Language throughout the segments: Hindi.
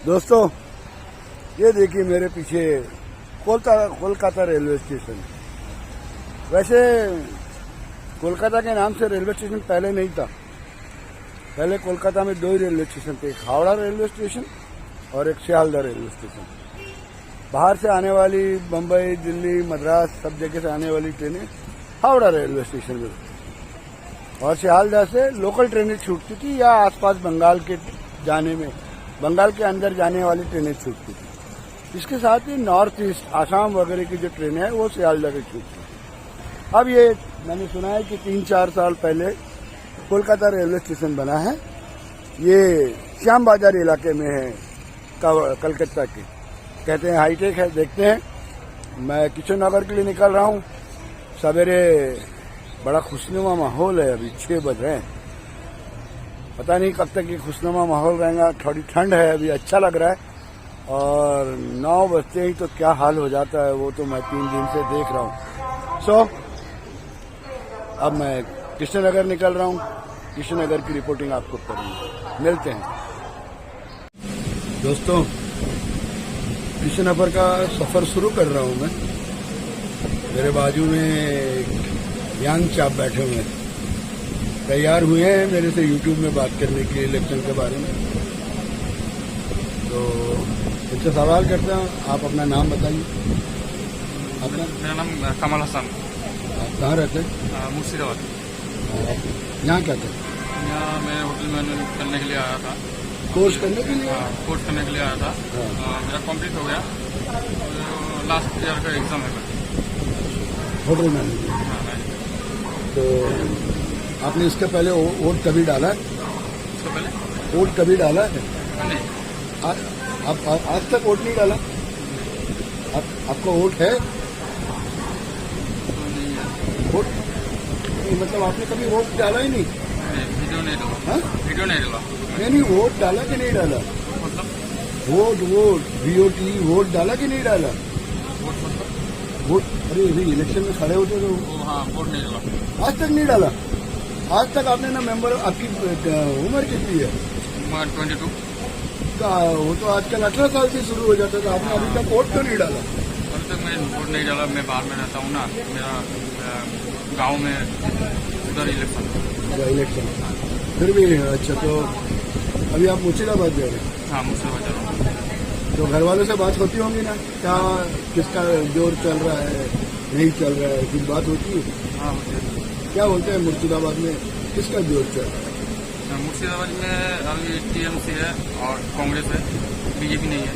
दोस्तों, ये देखिए मेरे पीछे कोलकाता रेलवे स्टेशन। वैसे कोलकाता के नाम से रेलवे स्टेशन पहले नहीं था। पहले कोलकाता में 2 ही रेलवे स्टेशन थे, एक हावड़ा रेलवे स्टेशन और एक सियालदह रेलवे स्टेशन। बाहर से आने वाली बम्बई, दिल्ली, मद्रास सब जगह से आने वाली ट्रेनें हावड़ा रेलवे स्टेशन में, और सियालदह से लोकल ट्रेनें छूटती थी या आसपास बंगाल के अंदर जाने वाली ट्रेनें छूटती थी। इसके साथ ही नॉर्थ ईस्ट आसाम वगैरह की जो ट्रेनें हैं वो सियालदह की छूटती थी। अब ये मैंने सुना है कि 3-4 साल पहले कोलकाता रेलवे स्टेशन बना है। ये श्याम बाजार इलाके में है कलकत्ता के, कहते हैं हाईटेक है। देखते हैं, मैं किशन नगर के लिए निकल रहा हूँ। सवेरे बड़ा खुशनुमा माहौल है, अभी 6 बज रहे हैं। पता नहीं कब तक ये खुशनुमा माहौल रहेगा। थोड़ी ठंड है, अभी अच्छा लग रहा है। और 9 बजते ही तो क्या हाल हो जाता है वो तो मैं 3 दिन से देख रहा हूँ। अब मैं कृष्णनगर निकल रहा हूँ। कृष्णनगर की रिपोर्टिंग आपको करूँगा। मिलते हैं दोस्तों। कृष्णनगर का सफर शुरू कर रहा हूँ मैं। मेरे बाजू में यंग चाप बैठे हुए हैं, तैयार हुए हैं मेरे से यूट्यूब में बात करने के लिए इलेक्शन के बारे में। तो इनसे सवाल करते हैं, आप अपना नाम बताइए। अपना? मेरा नाम कमल हसन। आप कहाँ रहते हैं? मुर्शिदाबाद। यहाँ क्या करते? यहाँ मैं होटल मैनेजमेंट करने के लिए आया था। कोर्स करने के लिए? कोर्स करने के लिए आया था। मेरा कंप्लीट हो गया। लास्ट ईयर का एग्जाम है होटल मैनेजमेंट। तो आपने इसके पहले वोट कभी डाला है? इसके पहले वोट कभी डाला है? नहीं। आप आज तक वोट नहीं डाला? आपको वोट है? वोट मतलब आपने कभी वोट डाला ही नहीं? वीडियो नहीं डाला। वीडियो नहीं डाला। नहीं, वोट डाला कि नहीं डाला? मतलब वोट VOT वोट डाला कि नहीं डाला? वोट अरे अभी इलेक्शन में खड़े होते तो हाँ, वोट नहीं डाला। आज तक नहीं डाला? आज तक आपने ना मेंबर, आपकी उम्र कितनी है? उम्र 22। वो तो आजकल 18 साल से शुरू हो जाता था। आपने अभी तक वोट तो नहीं डाला? अभी तक मैं वोट नहीं डाला। मैं बाहर में रहता हूँ ना, मेरा गांव में उधर इलेक्शन। फिर भी अच्छा। तो अभी आप मुर्शिदाबाद जा रहे हैं? हाँ, मुर्शिदाबाद जा रहा हूँ। तो घर वालों से बात होती होंगी ना, क्या किसका जोर चल रहा है, नहीं चल रहा है, कुछ बात होती है? हाँ, होती है। क्या बोलते हैं मुर्शिदाबाद में किसका जोर चल रहा है? मुर्शिदाबाद में अभी TMC है और कांग्रेस है, BJP नहीं है।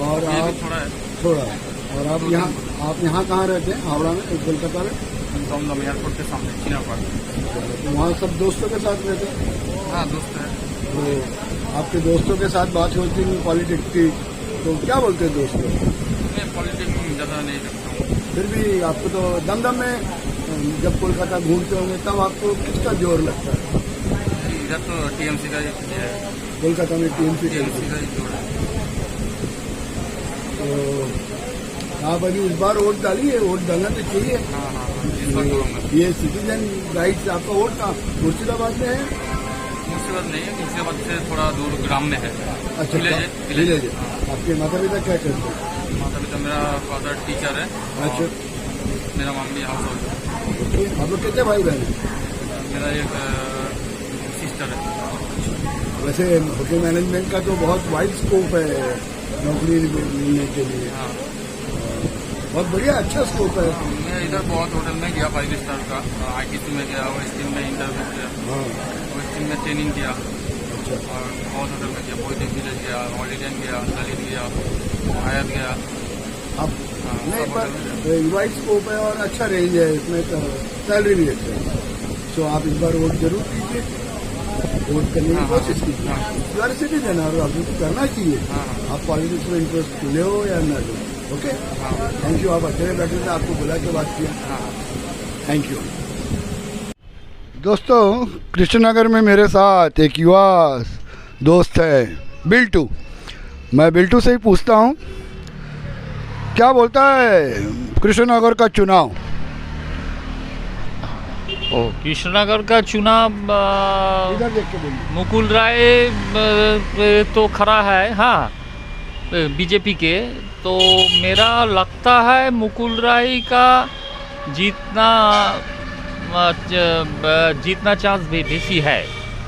और आप थोड़ा और आप यहाँ कहाँ रहते हैं? हावड़ा में, कोलकाता में? दमदम एयरपोर्ट के सामने चीना पार्क। तो वहाँ सब दोस्तों के साथ रहते हैं? हाँ, दोस्त है। तो आपके दोस्तों के साथ बात होती है पॉलिटिक्स की, तो क्या बोलते हैं दोस्त लोग? मैं पॉलिटिक्स में ज़्यादा नहीं रखता हूँ। फिर भी आपको तो दमदम में जब कोलकाता घूमते होंगे तब आपको किसका जोर लगता है? इधर तो TMC का ही है। कोलकाता में TMC का ही जोर है। तो आप अभी इस बार वोट डालिए, वोट डालना तो चाहिए। हाँ, इस बार करूँगा। ये सिटीजन राइट्स आपका वोट कहाँ मुर्शिदाबाद में है? मुर्शिदाबाद नहीं है, मुर्शिदाबाद से थोड़ा दूर ग्राम में है। अच्छा, विलेज। आपके माता पिता क्या करते हैं? माता पिता, मेरा फादर टीचर है। अच्छा। मेरा मम्मी हाउस होल्ड है। आप लोग कितने भाई बहन हैं? मेरा एक सिस्टर है। वैसे होटल मैनेजमेंट का तो बहुत वाइड स्कोप है नौकरी मिलने के लिए। हाँ, बहुत बढ़िया, अच्छा स्कोप है। मैं इधर बहुत होटल में गया, 5 स्टार का। ITC में गया, वेस्टिन में इंटरव्यू किया। हाँ, वेस्टिन में ट्रेनिंग किया। अच्छा। और बहुत होटल में गया, बोईदेव विलेज गया, हॉलीडे गया, ललित गया, आयत गया। आप हाँ, नहीं, सब पर होटल में। वाइड स्कोप है और अच्छा रेंज है इसमें, सैलरी भी अच्छा है। सो आप इस बार वोट जरूर कीजिए, वोट करने की कोशिश कीजिए। यू आर सिटीजन और आपको तो करना चाहिए। आप पॉलिटिक्स में इंटरेस्ट ले हो या ना लो। Okay, thank you. आप अकेले बैठे थे, आपको बुला के बात किया। Thank you. दोस्तों, कृष्णनगर में मेरे साथ एक युवा दोस्त है बिल्टू। मैं बिल्टू से ही पूछता हूँ क्या बोलता है कृष्णनगर का चुनाव। ओ कृष्णनगर का चुनाव इधर देख के बोलिए। मुकुल राय तो खड़ा है, हाँ, बीजेपी के। तो मेरा लगता है मुकुल राय का जीतना जीतना चांस भी बेसी है,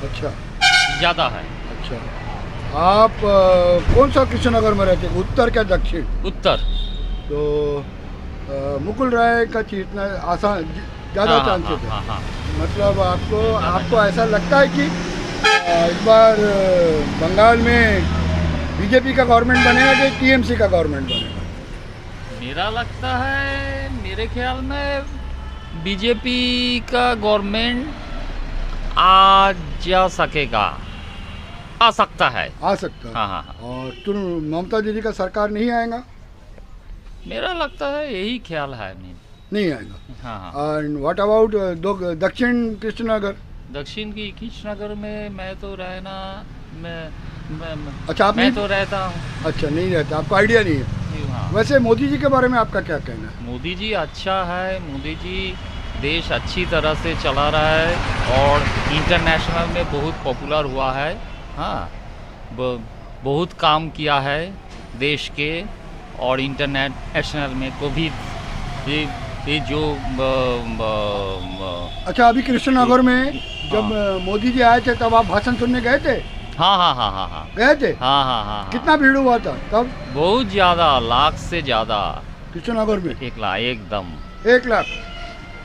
अच्छा ज़्यादा है। अच्छा, आप कौन सा कृष्णनगर में रहते हैं, उत्तर क्या दक्षिण? उत्तर। तो मुकुल राय का जीतना आसान, ज़्यादा हाँ, चांसेस है। हाँ, हाँ, मतलब आपको ऐसा लगता है कि इस बार बंगाल में बीजेपी का गवर्नमेंट बनेगा कि टीएमसी का गवर्नमेंट बनेगा? मेरा लगता है, मेरे ख्याल में बीजेपी का गवर्नमेंट आ जा सकेगा, आ सकता है। आ सकता है। हाँ, हाँ, हाँ। और तुम ममता दीदी का सरकार नहीं आएगा? मेरा लगता है यही ख्याल है। नहीं आएगा। हाँ, हाँ। और व्हाट अबाउट दक्षिण कृष्णनगर? दक्षिण की कृष्णनगर में मैं तो रहना, अच्छा, आप मैं नहीं, तो रहता हूँ। अच्छा नहीं रहता, आपको आइडिया नहीं है। हाँ। वैसे मोदी जी के बारे में आपका क्या कहना है? मोदी जी अच्छा है, मोदी जी देश अच्छी तरह से चला रहा है और इंटरनेशनल में बहुत पॉपुलर हुआ है। हाँ, बहुत काम किया है देश के, और इंटरनेशनल में कोविड ये जो अच्छा, अभी कृष्णनगर में जब मोदी जी आए थे तब आप भाषण सुनने गए थे? हाँ, हाँ, हाँ, हाँ, हाँ, गए थे? हाँ, हाँ, हाँ, कितना भीड़ हुआ था तब बहुत ज़्यादा, लाख से ज़्यादा। कृष्णनगर में 1 लाख एकदम, 1 लाख।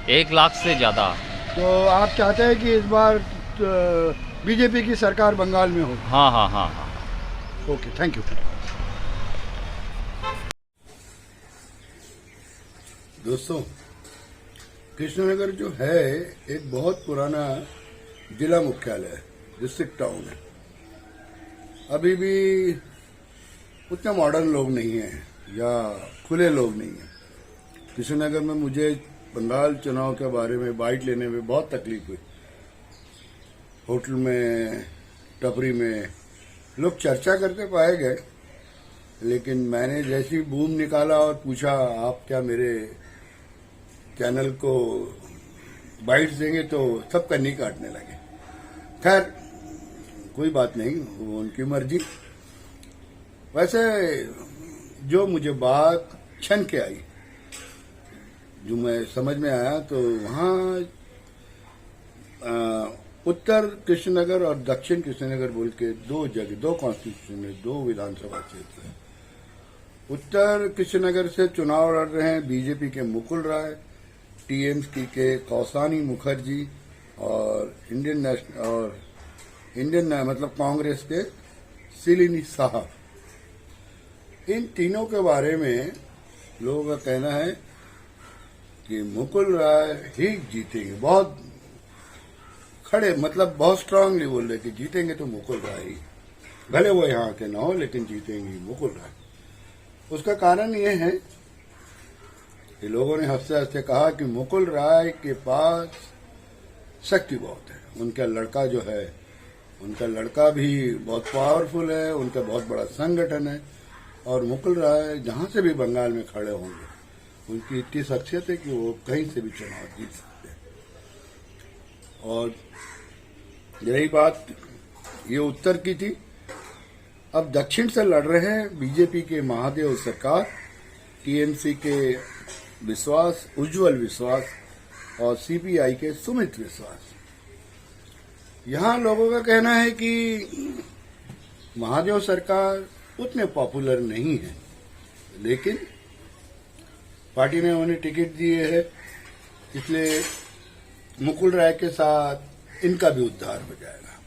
1 लाख से ज़्यादा। तो आप चाहते हैं कि इस बार बीजेपी की सरकार बंगाल में हो? हाँ, हाँ, हाँ, हाँ। Okay, thank you. दोस्तों, कृष्णनगर जो है एक बहुत पुराना जिला मुख्यालय है, डिस्ट्रिक्ट टाउन है। अभी भी उतने मॉडर्न लोग नहीं हैं या खुले लोग नहीं हैं। कृष्णनगर में मुझे बंगाल चुनाव के बारे में बाइट लेने में बहुत तकलीफ हुई। होटल में, टपरी में लोग चर्चा करते पाए गए, लेकिन मैंने जैसी बूम निकाला और पूछा आप क्या मेरे चैनल को बाइट्स देंगे, तो सब कन्नी काटने लगे। खैर कोई बात नहीं, वो उनकी मर्जी। वैसे जो मुझे बात छन के आई, जो मैं समझ में आया, तो वहाँ उत्तर कृष्णनगर और दक्षिण कृष्णनगर बोल के दो जगह, दो कॉन्स्टिट्यूशन है, 2 विधानसभा क्षेत्र है। उत्तर कृष्णनगर से चुनाव लड़ रहे हैं बीजेपी के मुकुल राय, टीएमसी के कौसानी मुखर्जी और इंडियन मतलब कांग्रेस के सिलिनी साहब। इन तीनों के बारे में लोगों का कहना है कि मुकुल राय ही जीतेंगे। बहुत खड़े, मतलब बहुत स्ट्रांगली बोल रहे कि जीतेंगे तो मुकुल राय ही, भले वो यहाँ के ना हो, लेकिन जीतेंगे मुकुल राय। उसका कारण ये है कि लोगों ने हंसते हंसते कहा कि मुकुल राय के पास शक्ति बहुत है। उनका लड़का जो है, उनका लड़का भी बहुत पावरफुल है, उनका बहुत बड़ा संगठन है, और मुकुल राय जहां से भी बंगाल में खड़े होंगे, उनकी इतनी शख्सियत है कि वो कहीं से भी चुनाव जीत सकते हैं। और यही बात ये उत्तर की थी। अब दक्षिण से लड़ रहे हैं बीजेपी के महादेव सरकार, टीएमसी के विश्वास, उज्जवल विश्वास, और सीपीआई के सुमित विश्वास। यहां लोगों का कहना है कि महादेव सरकार उतने पॉपुलर नहीं है, लेकिन पार्टी ने उन्हें टिकट दिए है, इसलिए मुकुल राय के साथ इनका भी उद्धार हो जाएगा।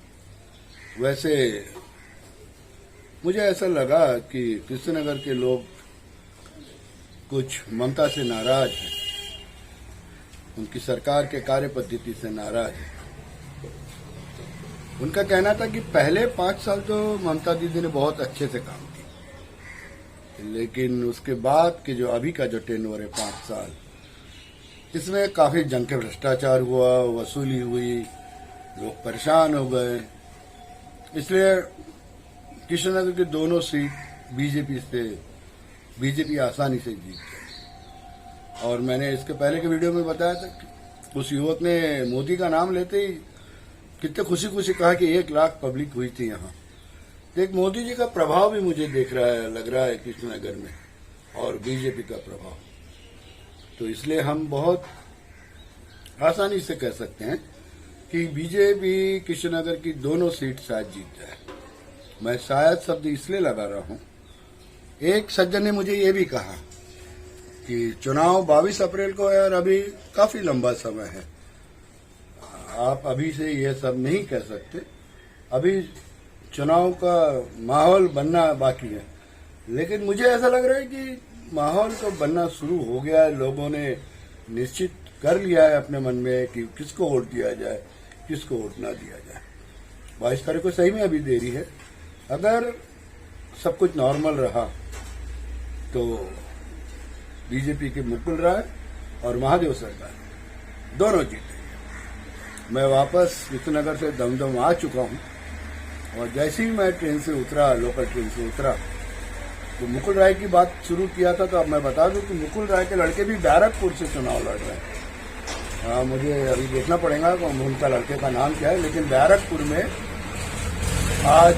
वैसे मुझे ऐसा लगा कि कृष्णनगर के लोग कुछ ममता से नाराज हैं, उनकी सरकार के कार्य पद्धति से नाराज है। उनका कहना था कि पहले 5 साल तो ममता दीदी ने बहुत अच्छे से काम किया, लेकिन उसके बाद के जो अभी का जो टेन्योर है 5 साल, इसमें काफी जंग के भ्रष्टाचार हुआ, वसूली हुई, लोग परेशान हो गए। इसलिए कृष्णनगर की दोनों सीट बीजेपी आसानी से जीत गई। और मैंने इसके पहले के वीडियो में बताया था उस युवक ने मोदी का नाम लेते ही कितने खुशी खुशी कहा कि 1 लाख पब्लिक हुई थी यहाँ। तो एक मोदी जी का प्रभाव भी मुझे लग रहा है कृष्णनगर में, और बीजेपी का प्रभाव। तो इसलिए हम बहुत आसानी से कह सकते हैं कि बीजेपी कृष्णनगर की दोनों सीट शायद जीत जाए। मैं शायद शब्द इसलिए लगा रहा हूं, एक सज्जन ने मुझे ये भी कहा कि चुनाव 22 अप्रैल को है और अभी काफी लंबा समय है, आप अभी से ये सब नहीं कह सकते, अभी चुनाव का माहौल बनना बाकी है। लेकिन मुझे ऐसा लग रहा है कि माहौल तो बनना शुरू हो गया है, लोगों ने निश्चित कर लिया है अपने मन में कि किसको वोट दिया जाए, किसको वोट ना दिया जाए। 22 तारीख को सही में अभी देरी है। अगर सब कुछ नॉर्मल रहा तो बीजेपी के मुकुल राय और महादेव सरकार दोनों जीतेंगे। मैं वापस कृष्णनगर से दमदम आ चुका हूं, और जैसे ही मैं ट्रेन से उतरा, लोकल ट्रेन से उतरा, तो मुकुल राय की बात शुरू किया था। तो अब मैं बता दूं कि मुकुल राय के लड़के भी बैरकपुर से चुनाव लड़ रहे हैं। मुझे अभी देखना पड़ेगा उनका लड़के का नाम क्या है, लेकिन बैरकपुर में आज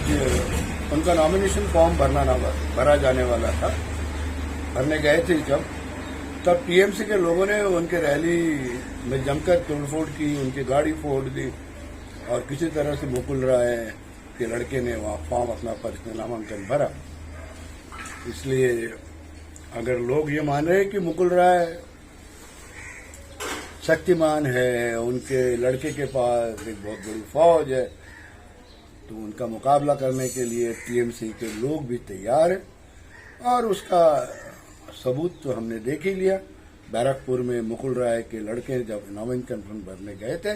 उनका नॉमिनेशन फॉर्म भरा जाने वाला था। भरने गए थे तब टीएमसी के लोगों ने उनके रैली में जमकर तोड़फोड़ की, उनकी गाड़ी फोड़ दी, और किसी तरह से मुकुल राय के लड़के ने वहां फॉर्म अपना पर्सनल नामांकन भरा। इसलिए अगर लोग ये मान रहे हैं कि मुकुल राय शक्तिमान है, उनके लड़के के पास एक बहुत बड़ी फौज है, तो उनका मुकाबला करने के लिए टीएमसी के लोग भी तैयार हैं। और उसका सबूत तो हमने देख ही लिया। बैरकपुर में मुकुल राय के लड़के जब नामांकन फॉर्म भरने गए थे,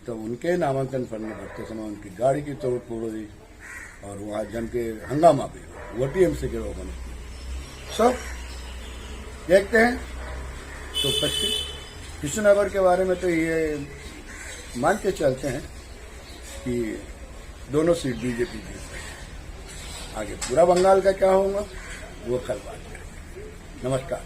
तो उनके नामांकन फॉर्म भरते समय उनकी गाड़ी की तोड़ फोड़ हुई, और वहां जम के हंगामा भी हुआ, वो टीएमसी के लोगों ने। सब देखते हैं तो कृष्णनगर के बारे में तो ये मान के चलते हैं कि दोनों सीट बीजेपी जीत रही है। आगे पूरा बंगाल का क्या होगा वो कल बात करेंगे। नमस्कार।